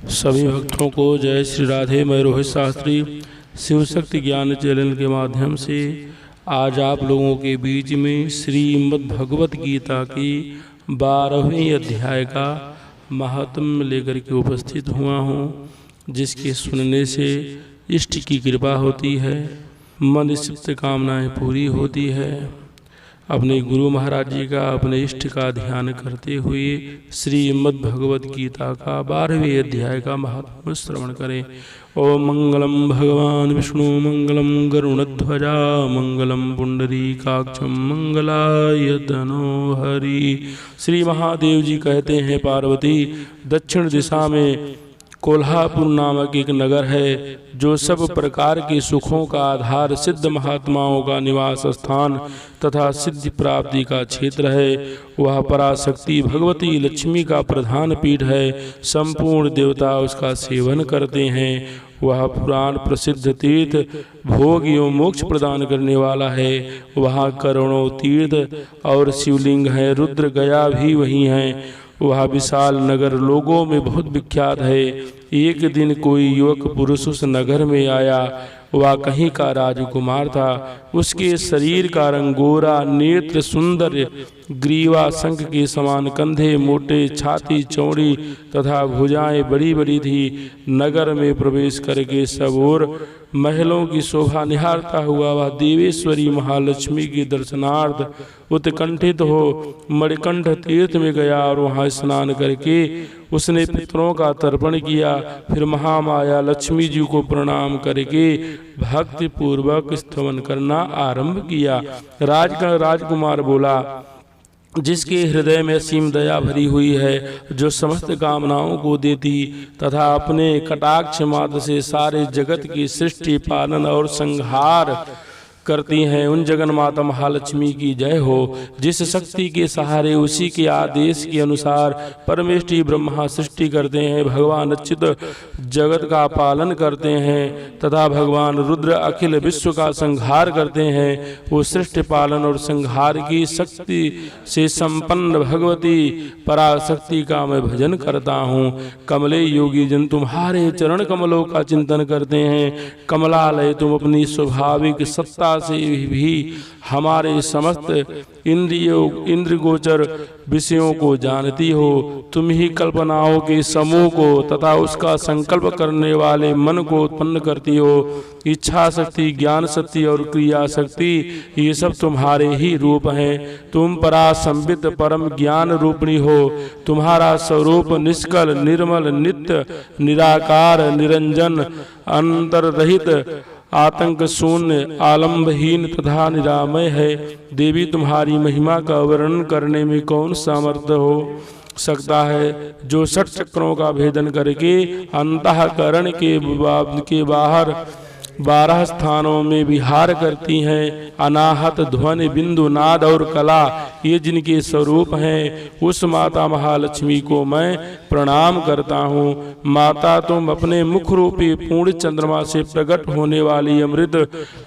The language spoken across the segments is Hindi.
सभी भक्तों को जय श्री राधे। मैं रोहित शास्त्री शिव शक्ति ज्ञान चैनल के माध्यम से आज आप लोगों के बीच में श्रीमद् भगवत गीता की 12वें अध्याय का महात्म्य लेकर के उपस्थित हुआ हूँ, जिसके सुनने से इष्ट की कृपा होती है, मन चित्त कामनाएं पूरी होती है। अपने गुरु महाराज जी का, अपने इष्ट का ध्यान करते हुए श्रीमद् भगवत गीता का 12वें अध्याय का महात्म्य श्रवण करें। ओम मंगलम भगवान विष्णु मंगलम गरुणध्वजा मंगलम पुंडरीकाक्षम मंगलाय तनो हरि। श्री महादेव जी कहते हैं, पार्वती दक्षिण दिशा में कोल्हापुर नामक एक नगर है, जो सब प्रकार के सुखों का आधार, सिद्ध महात्माओं का निवास स्थान तथा सिद्धि प्राप्ति का क्षेत्र है। वह पराशक्ति भगवती लक्ष्मी का प्रधान पीठ है। संपूर्ण देवता उसका सेवन करते हैं। वह पुराण प्रसिद्ध तीर्थ, भोग एवं मोक्ष प्रदान करने वाला है। वहाँ करोड़ों तीर्थ और शिवलिंग हैं। रुद्र गया भी वही हैं। वह विशाल नगर लोगों में बहुत विख्यात है। एक दिन कोई युवक पुरुष उस नगर में आया। वह कहीं का राजकुमार था। उसके शरीर का रंग गोरा, नेत्र सुंदर, ग्रीवा शंख के समान, कंधे मोटे, छाती चौड़ी तथा भुजाएं बड़ी बड़ी थी। नगर में प्रवेश करके सब ओर महलों की शोभा निहारता हुआ वह देवेश्वरी महालक्ष्मी के दर्शनार्थ उत्कंठित हो मणिकंठ तीर्थ में गया और वहां स्नान करके उसने पितरों का तर्पण किया। फिर महामाया लक्ष्मी जी को प्रणाम करके भक्ति पूर्वक स्तवन करना आरंभ किया। राजकुमार बोला, जिसके हृदय में असीम दया भरी हुई है, जो समस्त कामनाओं को देती तथा अपने कटाक्ष मात्र से सारे जगत की सृष्टि, पालन और संहार करती हैं, उन जगन माता महालक्ष्मी की जय हो। जिस शक्ति के सहारे उसी के आदेश के अनुसार परमेष्टि ब्रह्मा सृष्टि करते हैं, भगवान अच्युत जगत का पालन करते हैं तथा भगवान रुद्र अखिल विश्व का संहार करते हैं, वो सृष्टि पालन और संहार की शक्ति से संपन्न भगवती पराशक्ति का मैं भजन करता हूँ। कमले योगी जन तुम्हारे चरण कमलों का चिंतन करते हैं। कमलालय तुम अपनी स्वाभाविक सत्ता से भी हमारे समस्त इंद्र गोचर विषयों को जानती हो। तुम ही कल्पनाओं के समूह को तथा उसका संकल्प करने वाले मन को उत्पन्न करती हो। इच्छा शक्ति, ज्ञान शक्ति और क्रिया शक्ति, ये सब तुम्हारे ही रूप हैं। तुम परासंवित परम ज्ञान रूपिणी हो। तुम्हारा स्वरूप निष्कल, निर्मल, नित्य, निराकार, निरंजन, अंतररहित, आतंक शून्य, आलंबहीन तथा निरामय है। देवी, तुम्हारी महिमा का वर्णन करने में कौन सामर्थ्य हो सकता है, जो षट चक्रों का भेदन करके अंतःकरण के बाहर 12 स्थानों में विहार करती हैं। अनाहत, ध्वनि, बिंदु, नाद और कला, ये जिनके स्वरूप हैं, उस माता महालक्ष्मी को मैं प्रणाम करता हूँ। माता, तुम अपने मुख रूपी पूर्ण चंद्रमा से प्रकट होने वाली अमृत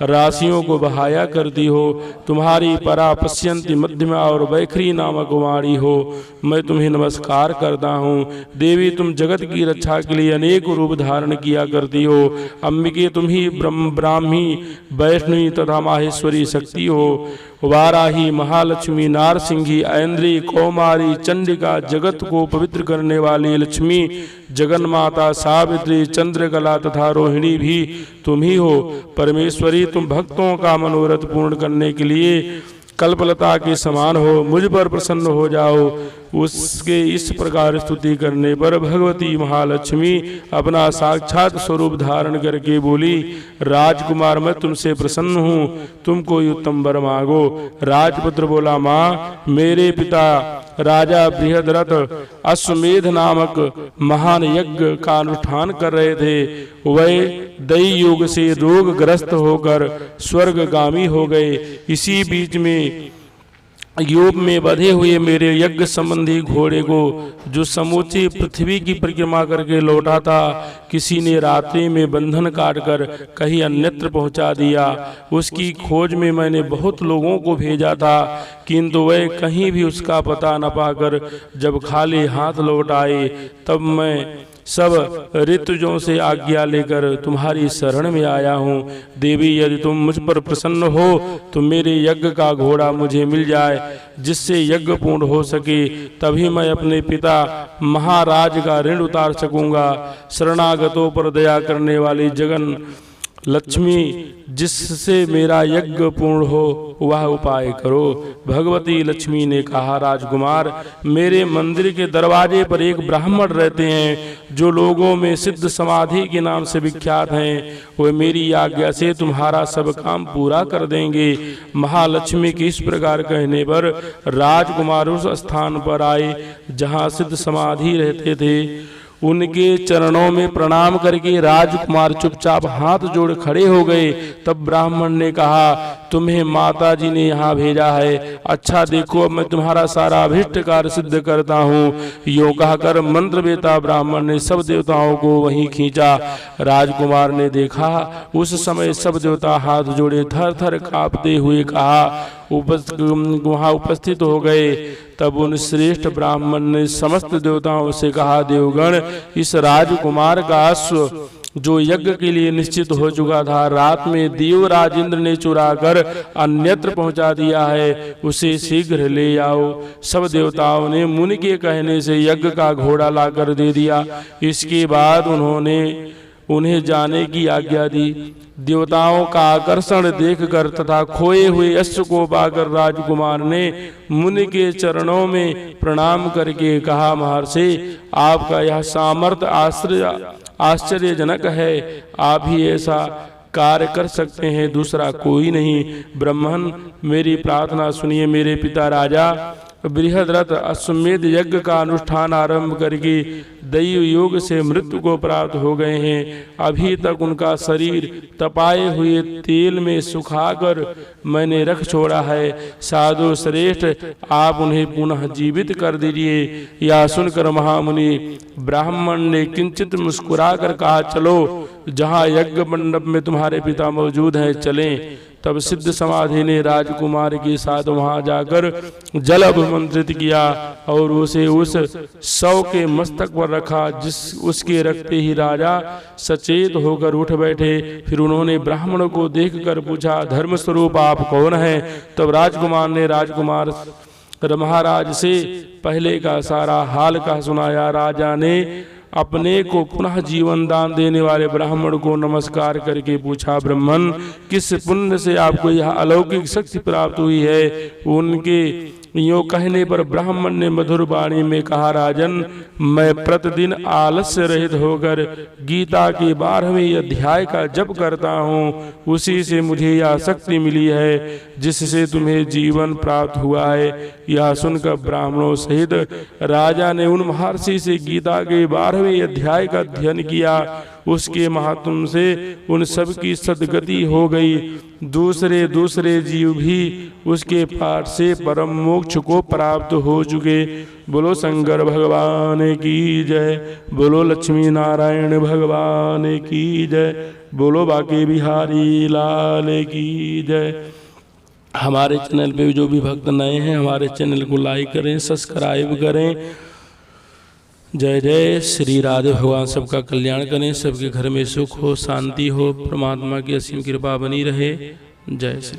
राशियों को बहाया करती हो। तुम्हारी परा पश्यंती, मध्यमा और वैखरी नामक वाणी हो। मैं तुम्हें नमस्कार करता हूँ। देवी, तुम जगत की रक्षा के लिए अनेक रूप धारण किया करती हो। अंबिके, तुम ही ब्राह्मी, वैष्णवी तथा माहेश्वरी शक्ति हो। वाराही, महालक्ष्मी, नारसिंही, ऐन्द्री, कौमारी, चंडिका, जगत को पवित्र करने वाली लक्ष्मी, जगन्माता, सावित्री, चंद्रकला तथा रोहिणी भी तुम ही हो। परमेश्वरी, तुम भक्तों का मनोरथ पूर्ण करने के लिए कल्पलता के समान हो। मुझ पर प्रसन्न हो जाओ। उसके इस प्रकार स्तुति करने पर भगवती महालक्ष्मी अपना साक्षात स्वरूप धारण करके बोली, राजकुमार, मैं तुमसे प्रसन्न हूँ। तुम कोई उत्तम वर मांगो। राजपुत्र बोला, माँ, मेरे पिता राजा बृहद्रथ अश्वमेध नामक महान यज्ञ का अनुष्ठान कर रहे थे। वे दैवी योग से रोगग्रस्त होकर स्वर्गगामी हो गए। इसी बीच में योग में बंधे हुए मेरे यज्ञ संबंधी घोड़े को, जो समूची पृथ्वी की परिक्रमा करके लौटा था, किसी ने रात्रि में बंधन काटकर कहीं अन्यत्र पहुंचा दिया। उसकी खोज में मैंने बहुत लोगों को भेजा था, किंतु वे कहीं भी उसका पता न पाकर जब खाली हाथ लौट आए, तब मैं सब ऋतुजों से आज्ञा लेकर तुम्हारी शरण में आया हूँ। देवी यदि तुम मुझ पर प्रसन्न हो तो मेरे यज्ञ का घोड़ा मुझे मिल जाए, जिससे यज्ञ पूर्ण हो सके, तभी मैं अपने पिता महाराज का ऋण उतार सकूंगा। शरणागतों पर दया करने वाली जगन लक्ष्मी, जिससे मेरा यज्ञ पूर्ण हो वह उपाय करो। भगवती लक्ष्मी ने कहा, राजकुमार, मेरे मंदिर के दरवाजे पर एक ब्राह्मण रहते हैं जो लोगों में सिद्ध समाधि के नाम से विख्यात हैं। वे मेरी आज्ञा से तुम्हारा सब काम पूरा कर देंगे। महालक्ष्मी के इस प्रकार कहने पर राजकुमार उस स्थान पर आए जहाँ सिद्ध समाधि रहते थे। उनके चरणों में प्रणाम करके राजकुमार चुपचाप हाथ जोड़ खड़े हो गए। तब ब्राह्मण ने कहा, तुम्हें माता जी ने यहाँ भेजा है। अच्छा देखो, अब मैं तुम्हारा सारा अभिष्ट कार्य सिद्ध करता हूँ। यो कहकर मंत्र बेता ब्राह्मण ने सब देवताओं को वहीं खींचा। राजकुमार ने देखा, उस समय सब देवता हाथ जोड़े थर थर कांपते हुए वहाँ उपस्थित हो गए। तब उन श्रेष्ठ ब्राह्मण ने समस्त देवताओं से कहा, देवगण, इस राजकुमार का अश्व जो यज्ञ के लिए निश्चित हो चुका था, रात में देवराज इंद्र ने चुरा कर अन्यत्र पहुंचा दिया है, उसे शीघ्र ले आओ। सब देवताओं ने मुनि के कहने से यज्ञ का घोड़ा लाकर दे दिया। इसके बाद उन्होंने उन्हें जाने की आज्ञा दी। देवताओं का आकर्षण देखकर तथा खोए हुए अश्व को पाकर राजकुमार ने मुनि के चरणों में प्रणाम करके कहा, महर्षि, आपका यह सामर्थ्य आश्चर्यजनक है। आप ही ऐसा कार्य कर सकते हैं, दूसरा कोई नहीं। ब्रह्मन, मेरी प्रार्थना सुनिए। मेरे पिता राजा बृहद्रथ अश्वमेध यज्ञ का अनुष्ठान आरंभ करके दैव योग से मृत्यु को प्राप्त हो गए हैं। अभी तक उनका शरीर तपाए हुए तेल में सुखाकर मैंने रख छोड़ा है। साधु श्रेष्ठ, आप उन्हें पुनः जीवित कर दीजिए। यह सुनकर महामुनि ब्राह्मण ने किंचित मुस्कुरा कर कहा, चलो, जहाँ यज्ञ मंडप में तुम्हारे पिता मौजूद हैं, चलें। तब सिद्ध समाधि ने राजकुमार के साथ वहां जाकर जल अभिमंत्रित किया और उसे उस शव के मस्तक पर रखा, उसके रखते ही राजा सचेत होकर उठ बैठे। फिर उन्होंने ब्राह्मण को देखकर पूछा, धर्म स्वरूप आप कौन हैं? तब राजकुमार ने राजकुमार महाराज से पहले का सारा हाल का सुनाया। राजा ने अपने को पुनः जीवन दान देने वाले ब्राह्मण को नमस्कार करके पूछा, ब्राह्मण, किस पुण्य से आपको यह अलौकिक शक्ति प्राप्त हुई है? उनके यूँ कहने पर ब्राह्मण ने मधुर वाणी में कहा, राजन, मैं प्रतिदिन आलस्य रहित होकर गीता के 12वें अध्याय का जप करता हूँ। उसी से मुझे यह शक्ति मिली है जिससे तुम्हें जीवन प्राप्त हुआ है। यह सुनकर ब्राह्मणों सहित राजा ने उन महर्षि से गीता के 12वें अध्याय का अध्ययन किया। उसके महात्म से उन सब की सद्गति हो गई। दूसरे दूसरे जीव भी उसके पाठ से परम मोक्ष को प्राप्त हो चुके। बोलो शंकर भगवान की जय, बोलो लक्ष्मी नारायण भगवान की जय, बोलो बाके बिहारी लाल की जय। हमारे चैनल पे जो भी भक्त नए हैं, हमारे चैनल को लाइक करें, सब्सक्राइब करें। जय जय श्री राधे भगवान सबका कल्याण करें, सबके घर में सुख हो, शांति हो, परमात्मा की असीम कृपा बनी रहे। जय श्री